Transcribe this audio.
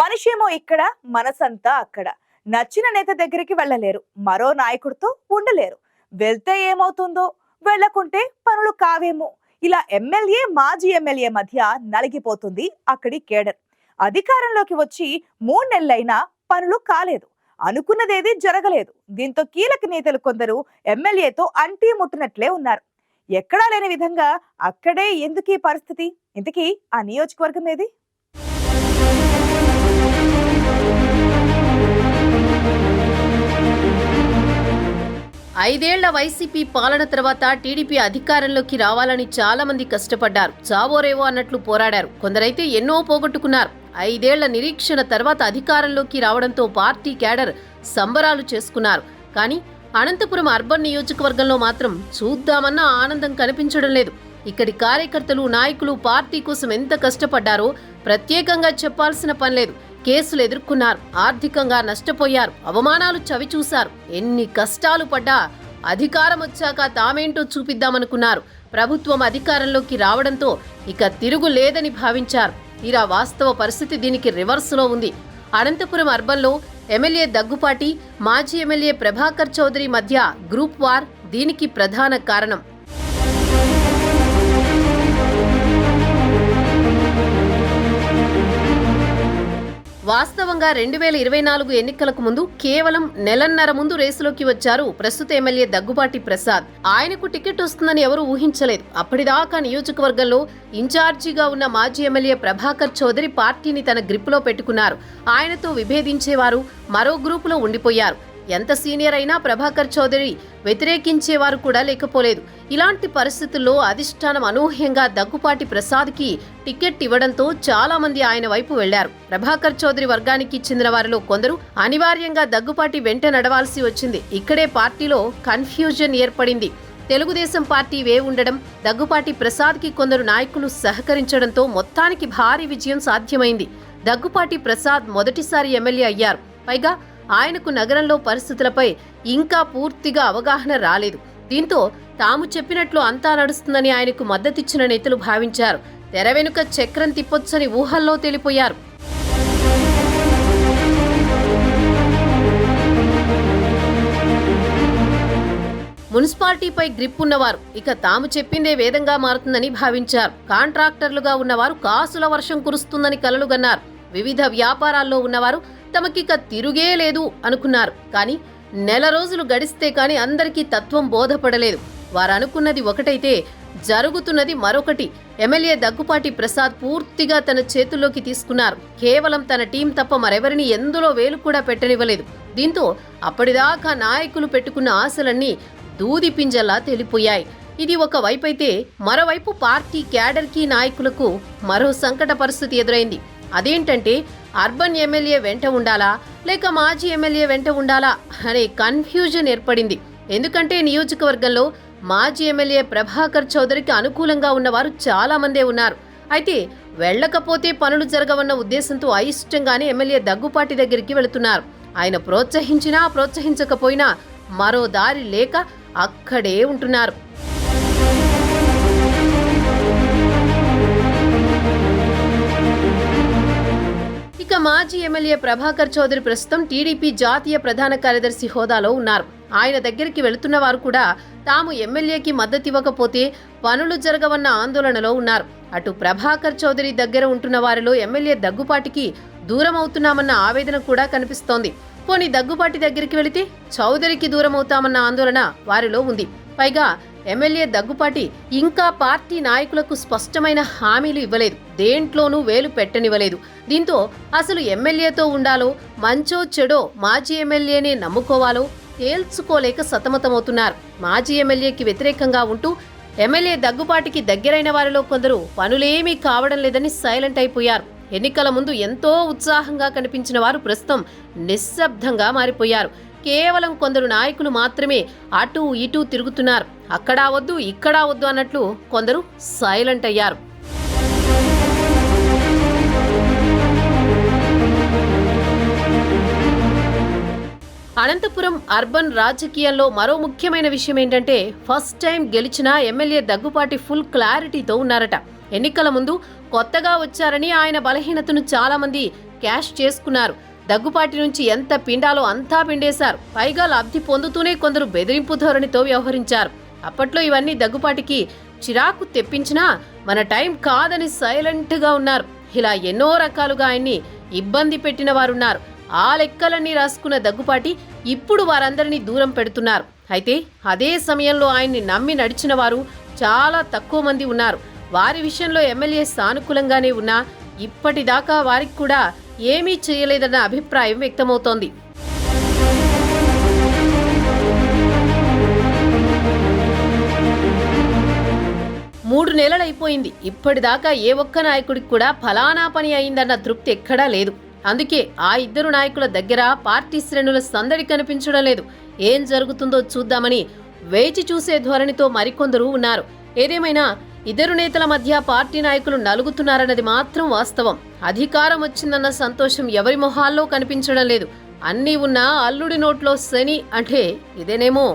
మనిషేమో ఇక్కడ, మనసంతా అక్కడ. నచ్చిన నేత దగ్గరికి వెళ్ళలేరు, మరో నాయకుడితో ఉండలేరు. వెళ్తే ఏమవుతుందో, వెళ్ళకుంటే పనులు కావేమో. ఇలా ఎమ్మెల్యే, మాజీ ఎమ్మెల్యే మధ్య నలిగిపోతుంది అక్కడి కేడర్. అధికారంలోకి వచ్చి 3 నెలలైనా పనులు కాలేదు, అనుకున్నదేది జరగలేదు. దీంతో కీలక నేతలు కొందరు ఎమ్మెల్యేతో అంటీ ముట్టినట్లే ఉన్నారు. ఎక్కడా లేని విధంగా అక్కడే ఎందుకీ పరిస్థితి? ఇంతకీ ఆ నియోజకవర్గం ఏది? 5 ఏళ్ల వైసీపీ పాలన తర్వాత టీడీపీ అధికారంలోకి రావాలని చాలా మంది కష్టపడ్డారు. చావోరేవో అన్నట్లు పోరాడారు. కొందరైతే ఎన్నో పోగొట్టుకున్నారు. 5 ఏళ్ల నిరీక్షణ తర్వాత అధికారంలోకి రావడంతో పార్టీ క్యాడర్ సంబరాలు చేసుకున్నారు. కానీ అనంతపురం అర్బన్ నియోజకవర్గంలో మాత్రం చూద్దామన్న ఆనందం కనిపించడం లేదు. ఇక్కడి కార్యకర్తలు, నాయకులు పార్టీ కోసం ఎంత కష్టపడ్డారో ప్రత్యేకంగా చెప్పాల్సిన పనిలేదు. కేసులు ఎదుర్కొన్నారు, ఆర్థికంగా నష్టపోయారు, అవమానాలు చవిచూశారు. ఎన్ని కష్టాలు పడ్డా అధికారం వచ్చాక తామేంటో చూపిద్దామనుకున్నారు. ప్రభుత్వం అధికారంలోకి రావడంతో ఇక తిరుగు లేదని భావించారు. తీరా వాస్తవ పరిస్థితి దీనికి రివర్స్లో ఉంది. అనంతపురం అర్బన్లో ఎమ్మెల్యే దగ్గుపాటి, మాజీ ఎమ్మెల్యే ప్రభాకర్ చౌదరి మధ్య గ్రూప్ వార్ దీనికి ప్రధాన కారణం. వాస్తవంగా 2024 ఎన్నికలకు ముందు కేవలం నెలన్నర ముందు రేసులోకి వచ్చారు ప్రస్తుత ఎమ్మెల్యే దగ్గుబాటి ప్రసాద్. ఆయనకు టికెట్ వస్తుందని ఎవరూ ఊహించలేదు. అప్పటిదాకా నియోజకవర్గంలో ఇన్ఛార్జిగా ఉన్న మాజీ ఎమ్మెల్యే ప్రభాకర్ చౌదరి పార్టీని తన గ్రిప్లో పెట్టుకున్నారు. ఆయనతో విభేదించేవారు, మరో గ్రూపులో ఉండిపోయారు. ఎంత సీనియర్ అయినా ప్రభాకర్ చౌదరి వ్యతిరేకించేవారు కూడా లేకపోలేదు. ఇలాంటి పరిస్థితుల్లో అధిష్టానం అనూహ్యంగా దగ్గుపాటి ప్రసాద్కి టికెట్ ఇవ్వడంతో చాలా మంది ఆయన వైపు వెళ్లారు. ప్రభాకర్ చౌదరి వర్గానికి చెందిన వారిలో కొందరు అనివార్యంగా దగ్గుపాటి వెంట నడవాల్సి వచ్చింది. ఇక్కడే పార్టీలో కన్ఫ్యూజన్ ఏర్పడింది. తెలుగుదేశం పార్టీ ఉండడం, దగ్గుపాటి ప్రసాద్కి కొందరు నాయకులు సహకరించడంతో మొత్తానికి భారీ విజయం సాధ్యమైంది. దగ్గుపాటి ప్రసాద్ మొదటిసారి ఎమ్మెల్యే అయ్యారు. పైగా ఆయనకు నగరంలో పరిస్థితులపై ఇంకా పూర్తిగా అవగాహన రాలేదు. దీంతో తాము చెప్పినట్లు అంతా నడుస్తుందని ఆయనకు మద్దతిచ్చిన నేతలు భావించారు. తెర వెనుక చక్రం తిప్పొచ్చని ఊహల్లో తేలిపోయారు. మున్సిపాలిటీపై గ్రిప్ ఉన్నవారు ఇక తాము చెప్పిందే వేదంగా మారుతుందని భావించారు. కాంట్రాక్టర్లుగా ఉన్నవారు కాసుల వర్షం కురుస్తుందని కలలుగన్నారు. వివిధ వ్యాపారాల్లో ఉన్నవారు తమకిక తిరుగే లేదు అనుకున్నారు. కానీ నెల రోజులు గడిస్తే కానీ అందరికీ తత్వం బోధపడలేదు. వారనుకున్నది ఒకటైతే జరుగుతున్నది మరొకటి. ఎమ్మెల్యే దగ్గుపాటి ప్రసాద్ పూర్తిగా తన చేతుల్లోకి తీసుకున్నారు. కేవలం తన టీం తప్ప మరెవరిని ఎందులో వేలు కూడా పెట్టనివ్వలేదు. దీంతో అప్పటిదాకా నాయకులు పెట్టుకున్న ఆశలన్నీ దూది పింజల్లా తేలిపోయాయి. ఇది ఒక వైపైతే మరోవైపు పార్టీ క్యాడర్కి, నాయకులకు మరో సంకట పరిస్థితి ఎదురైంది. అదేంటంటే అర్బన్ ఎమ్మెల్యే వెంట ఉండాలా లేక మాజీ ఎమ్మెల్యే వెంట ఉండాలా అనే కన్ఫ్యూజన్ ఏర్పడింది. ఎందుకంటే నియోజకవర్గంలో మాజీ ఎమ్మెల్యే ప్రభాకర్ చౌదరికి అనుకూలంగా ఉన్నవారు చాలా మందే ఉన్నారు. అయితే వెళ్లకపోతే పనులు జరగవన్న ఉద్దేశంతో అయిష్టంగానే ఎమ్మెల్యే దగ్గుపాటి దగ్గరికి వెళుతున్నారు. ఆయన ప్రోత్సహించినా ప్రోత్సహించకపోయినా మరో దారి లేక అక్కడే ఉంటున్నారు. ఇక మాజీ ఎమ్మెల్యే ప్రభాకర్ చౌదరి ప్రస్తుతం టీడీపీ జాతీయ ప్రధాన కార్యదర్శి హోదాలో ఉన్నారు. ఆయన దగ్గరికి వెళుతున్న వారు కూడా తాము ఎమ్మెల్యేకి మద్దతివ్వకపోతే పనులు జరగవన్న ఆందోళనలో ఉన్నారు. అటు ప్రభాకర్ చౌదరి దగ్గర ఉంటున్న వారిలో ఎమ్మెల్యే దగ్గుపాటికి దూరం అవుతున్నామన్న ఆవేదన కూడా కనిపిస్తోంది. పోనీ దగ్గుపాటి దగ్గరికి వెళితే చౌదరికి దూరం అవుతామన్న ఆందోళన వారిలో ఉంది. పైగా ఎమ్మెల్యే దగ్గుపాటి ఇంకా పార్టీ నాయకులకు స్పష్టమైన హామీలు ఇవ్వలేదు, దేంట్లోనూ వేలు పెట్టనివ్వలేదు. దీంతో అసలు ఎమ్మెల్యేతో ఉండాలో, మంచో చెడో మాజీ ఎమ్మెల్యేనే నమ్ముకోవాలో తేల్చుకోలేక సతమతమవుతున్నారు. మాజీ ఎమ్మెల్యేకి వ్యతిరేకంగా ఉంటూ ఎమ్మెల్యే దగ్గుపాటికి దగ్గరైన వారిలో కొందరు పనులేమీ కావడం లేదని సైలెంట్ అయిపోయారు. ఎన్నికల ముందు ఎంతో ఉత్సాహంగా కనిపించిన వారు ప్రస్తుతం నిశ్శబ్దంగా మారిపోయారు. కేవలం కొందరు నాయకులు మాత్రమే అటూ ఇటూ తిరుగుతున్నారు. అక్కడా వద్దు, ఇక్కడా వద్దు అన్నట్లు కొందరు సైలెంట్ అయ్యారు. అనంతపురం అర్బన్ రాజకీయాల్లో మరో ముఖ్యమైన విషయం ఏంటంటే ఫస్ట్ టైం గెలిచిన ఎమ్మెల్యే దగ్గుపాటి ఫుల్ క్లారిటీతో ఉన్నారట. ఎన్నికల ముందు కొత్తగా వచ్చారని ఆయన బలహీనతను చాలా మంది క్యాష్ చేసుకున్నారు. దగ్గుపాటి నుంచి ఎంత పిండాలో అంతా పిండేశారు. పైగా లబ్ధి పొందుతూనే కొందరు బెదిరింపు ధోరణితో వ్యవహరించారు. అప్పట్లో ఇవన్నీ దగ్గుపాటికి చిరాకు తెప్పించినా మన టైం కాదని సైలెంట్గా ఉన్నారు. ఇలా ఎన్నో రకాలుగా ఆయన్ని ఇబ్బంది పెట్టిన వారున్నారు. ఆ లెక్కలన్నీ రాసుకున్న దగ్గుపాటి ఇప్పుడు వారందరినీ దూరం పెడుతున్నారు. అయితే అదే సమయంలో ఆయన్ని నమ్మి నడిచిన వారు చాలా తక్కువ మంది ఉన్నారు. వారి విషయంలో ఎమ్మెల్యే సానుకూలంగానే ఉన్నా ఇప్పటిదాకా వారికి కూడా ఏమీ చేయలేదన్న అభిప్రాయం వ్యక్తమవుతోంది. మూడు నెలలైపోయింది. ఇప్పటిదాకా ఏ ఒక్క నాయకుడికి కూడా ఫలానా పని అయిందన్న తృప్తి ఎక్కడా లేదు. అందుకే ఆ ఇద్దరు నాయకుల దగ్గర పార్టీ శ్రేణుల సందడి కనిపించడం లేదు. ఏం జరుగుతుందో చూద్దామని వేచి చూసే ధోరణితో మరికొందరు ఉన్నారు. ఏదేమైనా ఇద్దరు నేతల మధ్య పార్టీ నాయకులు నలుగుతున్నారన్నది మాత్రం వాస్తవం. అధికారం వచ్చిందన్న సంతోషం ఎవరి మొహాల్లో కనిపించడం లేదు. అన్నీ ఉన్నా అల్లుడి నోట్లో శని అంటే ఇదేనేమో.